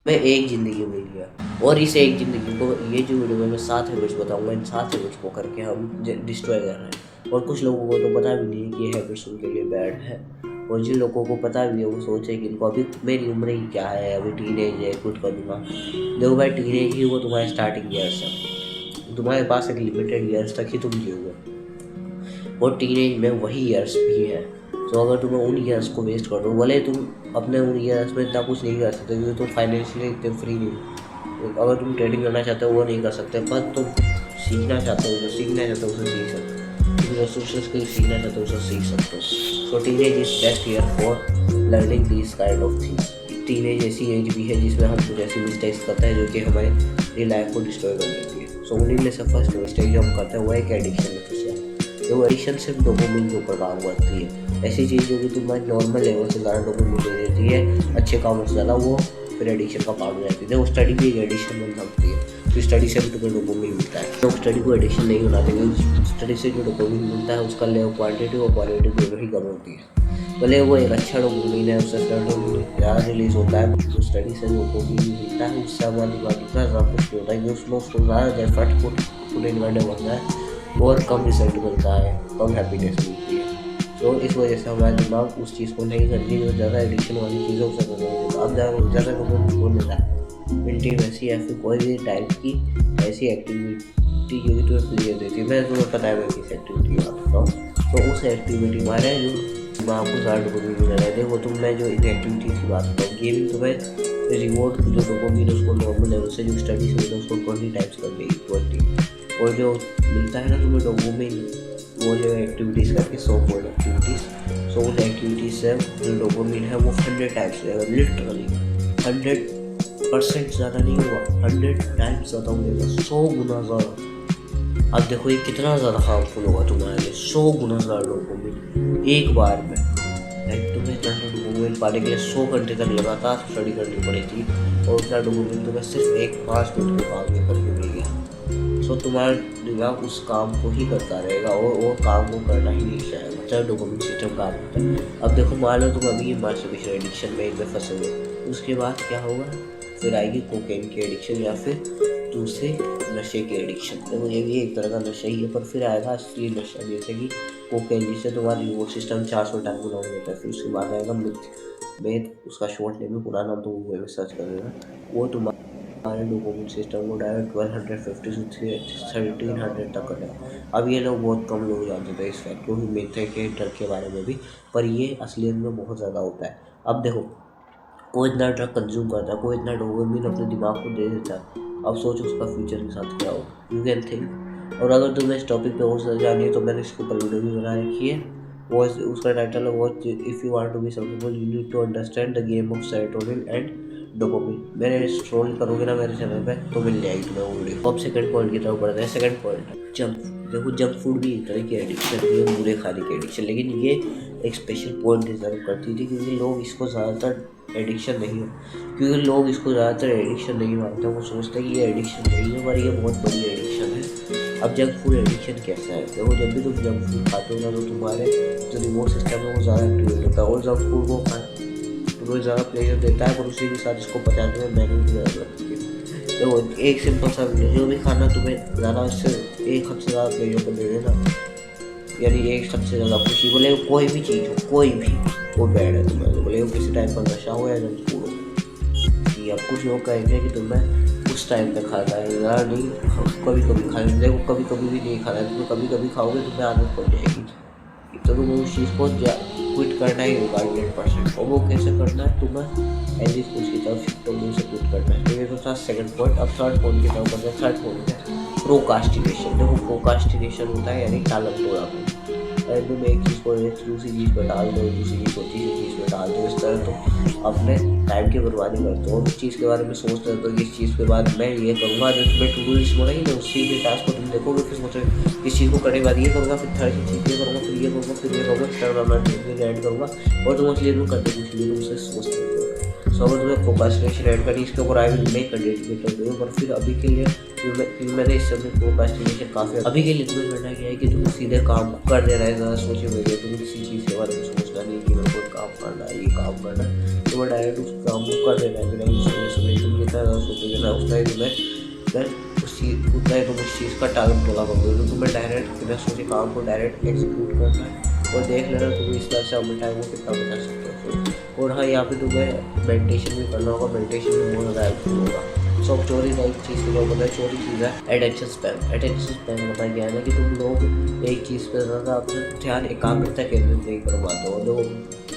मैं एक ज़िंदगी मिली है और इस एक ज़िंदगी को ये जो वीडियो में मैं 7 हैबिट्स बताऊंगा, इन 7 हैबिट्स को करके हम डिस्ट्रॉय कर रहे हैं। और कुछ लोगों को तो पता भी नहीं है कि ये हैबिट्स उनके लिए बैड है, और जिन लोगों को पता भी है वो सोचे कि इनको अभी मेरी उम्र ही क्या है, अभी टीनेज है, क्विट कर दूंगा। देखो भाई, टीनेज ही वो तुम्हारे स्टार्टिंग ईयर्स है, तुम्हारे पास एक लिमिटेड ईयर्स तक ही तुम जियोगे, और टीनेज में वही ईयर्स भी है। तो अगर तुम्हें उन ईयर्स को वेस्ट कर दो, भले तुम अपने उन ईयर्स में इतना कुछ नहीं कर सकते क्योंकि तुम फाइनेंशियली इतने फ्री नहीं हो। तो अगर तुम ट्रेडिंग करना चाहते हो वो नहीं कर सकते, पर तुम सीखना चाहते हो, जो सीखना चाहते हो उसे सीख सकते हो, तुम जो सोशल स्किल सीखना चाहते हो उसे सीख सकते हो। So teenage is best year for learning this kind of things. Teenage ऐसी एज भी है जिसमें हम कुछ ऐसी मिस्टेक्स करते हैं जो कि हमारी लाइफ को डिस्ट्रॉय कर देती है। सो उन्हीं में से फर्स्ट मिस्टेक जो हम करते हैं वो एक एडिक्शन में फंस जाते हैं। तो एडिक्शन सिर्फ डोपामिन के ऊपर काम करती है। ऐसी चीज़ जो कि तुम्हारे नॉर्मल लेवल से ज़्यादा डोपामिन दे देती है, अच्छे कामों से ज़्यादा, वो फिर एडिक्शन का पार्ट हो जाती है। वो स्टडी भी एक एडिक्शन बन सकती है, तो स्टडी से भी तुम्हें डोपामिन मिलता है। तो स्टडी को एडिक्शन नहीं होना चाहिए। स्टडी से जो डोपामिन मिलता है उसका लेवल क्वान्टिटी और क्वालिटी दोनों ही कम होती है। भले वो एक अच्छा डोपामिन है, उससे डोपामिन ज़्यादा रिलीज होता है, तो स्टडी से जो डोपामिन मिलता है उससे हमारा दिमाग इतना ज़्यादा कुछ होता है कि उसमें उसको ज़्यादा एफर्ट पुट इन करने पड़ता है और कम रिजल्ट मिलता है, कम हैप्पीनेस मिलती है। तो इस वजह से हमारा दिमाग उस चीज़ को नहीं करती जो ज़्यादा एडिक्शन वाली चीज़ों से करने देता। अब ज़्यादा लोगों को मिलता है इंटीमेसी या फिर कोई भी टाइप की ऐसी एक्टिविटी जो कि तुम्हें प्लेजर देती है। मैं तुम्हें पता है मैं किस एक्टिविटी की बात करता हूँ, तो उस एक्टिविटी हमारे जो दिमाग को ज़्यादा डोपामिन मिल रहा है। देखो तुम, मैं जो इन एक्टिविटीज़ की बात करता हूँ, गेमिंग तुम्हें रिवॉर्ड जो डोपामिन उसको नॉर्मल लेवल से जो स्टडी से मिलता है उसको 20 टाइम्स कर देगी, 20। और जो मिलता है ना तुम्हें डोपामिन, वो जो एक्टिविटीज़ करके 100 फोल्ड एक्टिविटीज़, सो उन एक्टिविटीज़ से जो डोपामिन है वो 100 टाइम्स रहेगा, लिटरली 100% ज़्यादा नहीं होगा, 100 टाइम्स ज़्यादा होगा, 100 गुना ज़्यादा। अब देखो ये कितना ज़्यादा हार्मफुल होगा तुम्हारे लिए, 100 गुना ज़्यादा डोपामिन एक बार में। लाइक तुम्हें इतना डोपामिन पाने के लिए 100 घंटे तक लगातार स्टडी करनी पड़ी थी, और उतना डोपामिन तुम्हें सिर्फ एक 5 मिनट के काम में करके मिल गया। सो तुम्हारा दिमाग उस काम को ही करता रहेगा और वो काम को करना ही नहीं चाहेगा, चाहे डोपामिन सिस्टम काम होता है। अब देखो मान लो तुम अभी मास्टरबेशन एडिक्शन में इनमें फंसे हुए, उसके बाद क्या होगा, फिर आएगी कोकेन की एडिक्शन या फिर दूसरे नशे की एडिक्शन। देखो ये भी एक तरह का नशा ही है, पर फिर आएगा असली नशा, जैसे कि कोकेन, जिससे तुम्हारा रिवॉर्ड सिस्टम 400 टाइम गुना हो जाता है। फिर उसके बाद आएगा मेथ, उसका शॉर्ट नेम है, पुराना तो वो में सर्च कर लेना, वो तुम्हारा हमारे डोपामिन सिस्टम को डायरेक्ट 1250 से 1300 तक कर है। अब ये लोग बहुत कम लोग जानते थे इस फैक्ट को, मिलते के ड्रग के बारे में भी, पर ये असलियत में बहुत ज़्यादा होता है। अब देखो कोई इतना ड्रग कंज्यूम करता है, कोई इतना डोपामिन अपने दिमाग को दे देता है, अब सोचो उसका फ्यूचर के साथ क्या हो, यू कैन थिंक। और अगर तुम्हें इस टॉपिक पे और जानिए तो मैंने इसके ऊपर वीडियो भी बना रखी है, वो उसका टाइटल है watch if you want to be successful you need to understand the game of serotonin and dopamine. मैंने स्क्रॉल करोगे ना मेरे चैनल पे तो मिल जाएगी तुम्हें वो वीडियो। अब सेकंड पॉइंट की तरफ बढ़ते हैं। Second point, junk food. देखो जंक फूड भी एक तरह की एडिक्शन है, बुरे खाने की एडिक्शन, लेकिन ये एक स्पेशल पॉइंट डिजर्व करती थी क्योंकि लोग इसको ज़्यादातर एडिक्शन नहीं हो, क्योंकि लोग इसको ज़्यादातर एडिक्शन नहीं मानते, वो सोचते हैं कि ये एडिक्शन नहीं है, पर ये बहुत बड़ी एडिक्शन है। अब जंक फूड एडिक्शन कैसा है, देखो जब भी तुम जंक फूड खाते हो ना तो तुम्हारे जो रिवॉर्ड सिस्टम है वो ज़्यादा एक्टिवेट होता है, और जंक फूड को तुम्हें ज़्यादा प्लेजर देता है, पर उसी के साथ इसको पचाने में मेहनत भी ज़्यादा लगती है। तो एक सिंपल सा जो भी खाना तुम्हें ज़्यादा इससे एक हद से ज़्यादा प्लेजर को दे देना, यानी एक सबसे ज़्यादा खुशी, बोले कोई भी चीज़ हो, कोई भी वो बैड है तुम्हें, बोले वो किसी टाइप का नशा हो या जंक फूड हो। कि अब कुछ लोग कहेंगे कि तुम्हें उस टाइम पे खाता है, ज़्यादा नहीं, कभी कभी खाना, देखो कभी कभी भी नहीं खाना है, तुम्हें कभी कभी खाओगे तुम्हें आदत पड़ जाएगी, तो तुम्हें उस चीज़ को क्विट करना ही होगा 100%। और वो कैसे करना है, तुम्हें ऐसी कुछ की तरफ तुम उसे क्विट करना है। तो ये तो था सेकंड पॉइंट। अब थर्ड पॉइंट की तरफ बढ़ते हैं। थर्ड पॉइंट है प्रोकास्टिनेशन। देखो प्रोकास्टिनेशन होता है यानी टालमटोलापन। अगर तुम एक चीज़ को दूसरी चीज़ पर डाल दो, दूसरी चीज़ को तीसरी चीज़ पर डाल दो, इस तरह तुम अपने टाइम की बर्बादी करते हो और उस चीज़ के बारे में सोचते हो, तो इस चीज़ के बाद मैं ये करूँगा, जो तुम्हें टू डू लिस्ट बनाई ना उसी के टास्क को तुम देखोगे, फिर सोचोगे इस चीज़ को करने के बाद ये करूँगा, फिर थर्ड चीज़ ये करूँगा, फिर ये करूँगा, फिर ये करूँगा, थर्ड ऐड करूँगा, और तुम उसलिए तुम करते कुछ नहीं, तुम उसे सोचते हो। सो अगर तुम्हें प्रोकास्टिनेशन ऐड करनी, इसके ऊपर I will make a dedicated video, पर फिर अभी के लिए मैंने इस समय प्रोकास्टिनेशन काफ़ी, अभी के लिए तुम्हें करना क्या है कि तुम्हें सीधे काम कर देना है, ज़्यादा सोचे हुए तुम्हें किसी चीज़ के बारे में सोचना नहीं कि मेरे को काम करना है, ये काम करना है, तुम्हें डायरेक्ट उस काम को कर देना है बिना सोचे समझे। तुम ये ज़्यादा सोचोगे ना उतना ही तुम्हें उतना ही तुम उस चीज़ का टारगेट बोला करोगे। तो तुम्हें डायरेक्ट बिना सोचे काम को डायरेक्ट एग्जीक्यूट करना है और देख लेना तुम इस तरह से अपने टाइम को कितना बचा सकते हो। और हाँ, यहाँ पे तुम्हें मेडिटेशन भी करना होगा, मेडिटेशन भी बहुत ज़्यादा हेल्पफुल होगा। सो चोरी का एक चीज़ तुम्हें पता है, चोरी चीज़ है एटेंशन स्पैम। एटेंशन स्पैम पता क्या है ना कि तुम लोग एक चीज़ पर ज़्यादा अपना ध्यान एकाग्रता केंद्रित नहीं कर पाते हो। तो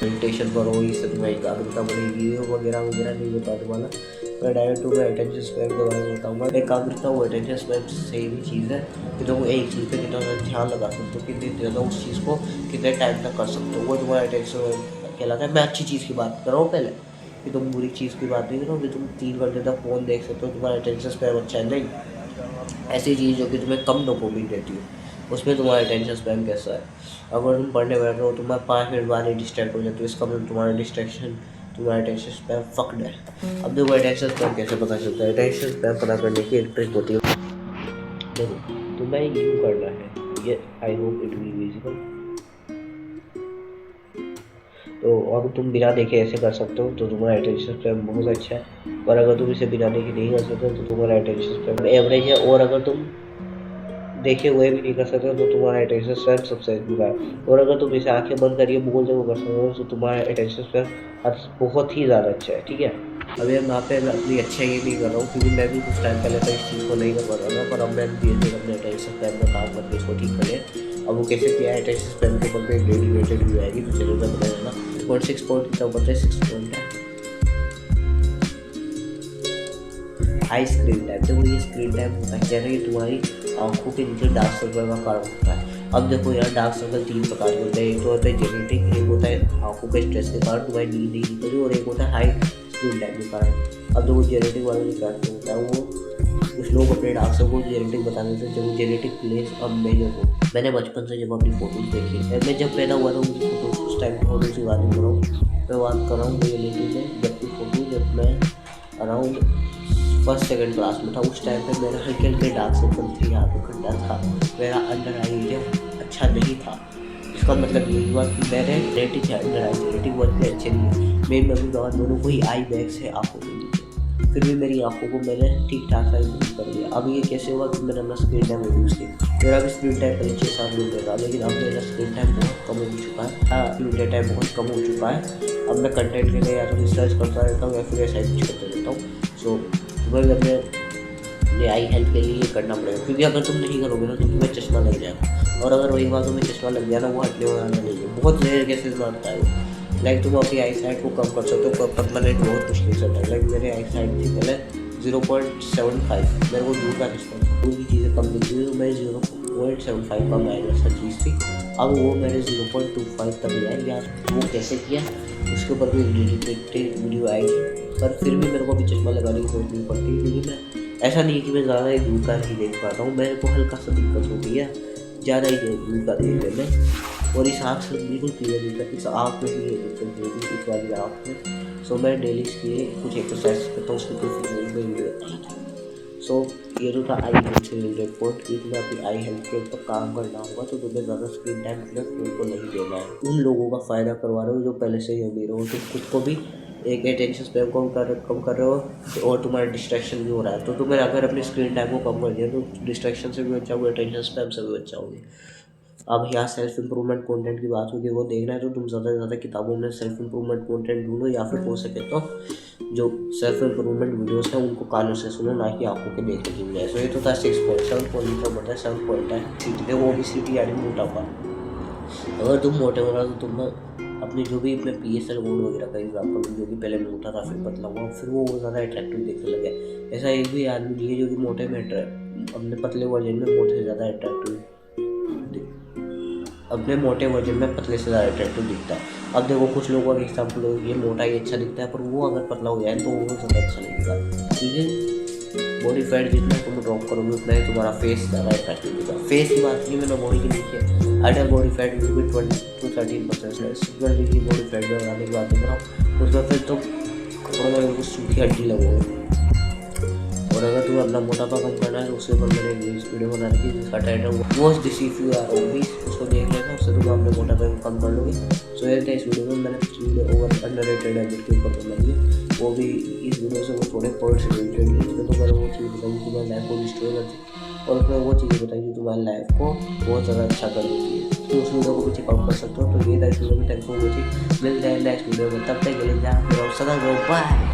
मेडिटेशन करो, इससे तुम्हें एकाग्रता बढ़ेगी वगैरह वगैरह नहीं बताने वाला। मैं डायरेक्ट तुम्हें अटेंशन स्पैम के बारे में बताऊँगा। एकाग्रता वो अटेंशन स्पैम सही भी चीज़ है कि तुम एक चीज़ पे कितना ध्यान लगा सकते हो, कितनी ज़्यादा उस चीज़ को कितने टाइम तक कर सकते हो, वो तुम्हारा अटेंशन कहलाता है। मैं अच्छी चीज़ की बात कर रहा हूँ पहले, कि तुम बुरी चीज़ की बात नहीं करो कि तुम 3 घंटे तक फ़ोन देख सकते हो, तुम्हारा अटेंशन स्पैम अच्छा है। नहीं, ऐसी चीज़ जो कि तुम्हें कम डोपामिन देती हो उसमें तुम्हारा अटेंशन स्पैम कैसा है। अगर तुम पढ़ने बैठ रहे हो, तुम्हारे 5 मिनट बाद ही डिस्ट्रैक्ट हो जाते हो, इसका मतलब तुम्हारा डिस्ट्रैक्शन, तुम्हारा अटेंशन स्पैम फक्ड है। अब देखो अटेंशन स्पैम कैसे पता चलता है। अटेंशन स्पैम पता करने की एक ट्रिक होती है। देखो तुम्हें यूँ करना है, ये I hope it will visible. तो अब तुम बिना देखे ऐसे कर सकते हो तो तुम्हारा अटेंशन स्पैम बहुत अच्छा है। और अगर तुम इसे बिना देखे नहीं कर सकते तो तुम्हारा अटेंशन स्पैम एवरेज है। और अगर तुम देखे हुए भी नहीं कर सकते तो तुम्हारा अटेंशन स्पैम सबसे बुरा है। और अगर तुम इसे आंखें बंद करिए बोलते हुए कर सकते हो तो तुम्हारा अटेंशन स्पैम बहुत ही ज़्यादा अच्छा है। ठीक है, अभी मैं यहाँ पे अपनी अच्छा ये नहीं कर रहा हूँ क्योंकि मैं भी कुछ टाइम पहले तो इस चीज़ को नहीं कर पा रहा था, पर अब मैं धीरे धीरे अपने अटेंशन स्पैम में काम करके इसको ठीक कर लिया। अब वो कैसे किया है, अटेंशन स्पैम के ऊपर एक डेली रिलेटेड भी आएगी तो चलो मैं बता देना। 6 पॉइंट कितना ऊपर 6 पॉइंट है हाई स्क्रीन टाइम। देखो ये स्क्रीन टाइम होता है क्या है, ये तुम्हारी आंखों के नीचे डार्क सर्कल का कारण होता है। अब देखो यार, डार्क सर्कल 3 प्रकार के होते हैं। एक तो होता है जेनेटिक, एक होता है आंखों के स्ट्रेस के कारण तुम्हारी नींद नहीं निकली, और एक होता है हाई स्क्रीन टाइम के कारण। अब देखो जेनेटिक वाला जो कारण होता है वो कुछ लोग अपने डार्क सर्कल को जेनेटिक बता देते हैं, जब जेनेटिक प्लेस अब मेजर हो। मैंने बचपन से जब अपनी फोटोज देखी, मैं जब पैदा हुआ था उनकी फोटोज, उस टाइम की फोटोज की बात नहीं कर रहा हूँ, मैं बात कर रहा हूँ रियलिटी में जब की फोटो, जब मैं अराउंड 1st 2nd क्लास में था। उस टाइम पे मेरा हल्के हल्के डार्क सर्कल थे, यहाँ पे खड्डा था, मेरा अंडर आई एरिया अच्छा नहीं था। इसका मतलब ये हुआ कि मेरे जेनेटिक है, अंडर आई जेनेटिक वो इतने अच्छे नहीं है। मेरी मम्मी पापा दोनों को ही आई बैग्स है आँखों के नीचे, फिर भी मेरी आंखों को मैंने ठीक ठाक सा यूज़ कर लिया। अब ये कैसे हुआ कि मैंने अपना स्क्रीन टाइम रिड्यूस किया। मेरा भी स्क्रीन टाइम पहले 6-7 घंटे था, लेकिन अब मेरा स्क्रीन टाइम बहुत कम हो चुका है। स्क्रीन टाइम बहुत कम हो चुका है। अब मैं कंटेंट के लिए या तो रिसर्च करता रहता हूँ या फिर ऐसा कुछ करते रहता हूँ। सो तुम्हें अपने आई हेल्थ के लिए ये करना पड़ेगा, क्योंकि अगर तुम नहीं करोगे ना तो तुम्हें चश्मा लग जाएगा। और अगर वही बात तुम्हें चश्मा लग गया ना, वो हटने वाला नहीं है, बहुत रेयर केसेस में आता है। लाइक तुम अपनी आई साइट को कम कर सकते हो, परमानेंट बहुत मुश्किल से होता है। लाइक मेरे आई साइट थी पहले 0.75, मेरे को दूर का चश्मा दूर की चीज़ें कम दिखती थी, तो मेरे 0.75 का माइनस हर चीज़ थी। अब वो मेरे 0.25 तक गया यार। वो कैसे किया उसके ऊपर भी डेडिकेटेड वीडियो आएगी, पर फिर भी मेरे को अभी चश्मा लगाने की जरूरत नहीं पड़ती, क्योंकि मैं ऐसा नहीं है कि मैं ज़्यादा ही दूर का ही देख पाता हूँ, मेरे को हल्का सा दिक्कत होती है ज़्यादा ही दूर का देखने में। और इस आँख से बिल्कुल क्लियर दिखता है, इस आँख में ही ये दिक्कत होती है, इस वाली आँख में। सो मैं डेली इसके कुछ एक्सरसाइज करता हूँ, उसकी कुछ वीडियो। सो ये जो था आई हेल्थ से रिलेटेड पॉइंट, कि तुम्हें अपनी आई हेल्थ के ऊपर काम करना होगा, तो तुम्हें ज़्यादा स्क्रीन टाइम अपने फ़ोन को नहीं देना है। उन लोगों का फ़ायदा करवा रहे हो जो पहले से ही अमीर हो, तुम खुद को भी एक अटेंशन स्पैम को कम कर रहे हो और तुम्हारा डिस्ट्रैक्शन भी हो रहा है। तो तुम्हें अगर अपनी स्क्रीन टाइम को कम कर दिया तो डिस्ट्रैक्शन से भी बचाओगे, अटेंशन स्पैम से भी बचाओगे। अब यहाँ सेल्फ इम्प्रूवमेंट कंटेंट की बात होगी, वो देखना है तो तुम ज़्यादा से ज़्यादा किताबों में सेल्फ इम्प्रूवमेंट कंटेंट ढूंढो, या फिर हो सके तो जो सेल्फ इम्प्रूवमेंट वीडियोस हैं उनको कानों से सुनो, ना कि आंखों के देखने की वजह से। ये तो था 6 पॉइंट। 7 पॉइंट का बताया, 7 पॉइंट है सीटी, वो भी सीटी यानी मोटापा। अगर तुम मोटे हो रहा तो तुम अपनी जो भी अपने PSL बोर्ड वगैरह का एग्जाम्पल, जो कि पहले मोटा था फिर पतला हुआ, फिर वो ज़्यादा अट्रैक्टिव दिखने लगे। ऐसा एक भी आदमी नहीं है जो कि मोटे में अपने पतले वर्जन में मोटे से ज़्यादा अट्रैक्टिव, अपने मोटे वजन में पतले से ज़्यादा अट्रैक्टिव दिखता है। अब देखो कुछ लोगों का एग्जाम्पल हो, ये मोटा ही अच्छा दिखता है, पर वो अगर पतला हो जाए तो वो ज़्यादा अच्छा लगेगा, क्योंकि बॉडी फैट जितना तुम ड्रॉप करोगे उतना ही तुम्हारा फेस ज़्यादा अट्रैक्टिव दिखेगा। फेस की बात नहीं, मैंने बॉडी की नहीं की। Ideal body fat will be 20 to 13% है। सिग्नल की बॉडी फैट बढ़ाने की बात नहीं कर रहा हूँ, उसमें फिर तो कपड़ों में बिल्कुल सूखी हड्डी लगोगे। और अगर तुम्हें अपना मोटापा कम करना है तो उसके ऊपर मैंने एक वीडियो बना रखी है जिसका title watch this if you are obese, उसको देख लेना, उससे तुम अपने मोटापे को कम कर लोगे। सो ये था इस वीडियो में मैंने ओवर अंडररेटेड हैबिट के ऊपर बनाई है। वो भी इस वीडियो से वो थोड़े पॉइंट्स रिलेटेड है। इसमें तो मैंने वो चीज़ बताई जो तुम्हारी लाइफ को डिस्ट्रॉय करती, और उसमें वो चीज़ें बताई जो तुम्हारी लाइफ को बहुत ज़्यादा अच्छा कर देती है। तो उस वीडियो को भी चेकआउट कर सकते हो। तो ये था इस वीडियो में, थैंक्स फॉर वॉचिंग। मिलते हैं नेक्स्ट वीडियो में, तब तक के लिए जहाँ फिर सदा रहो, बाय।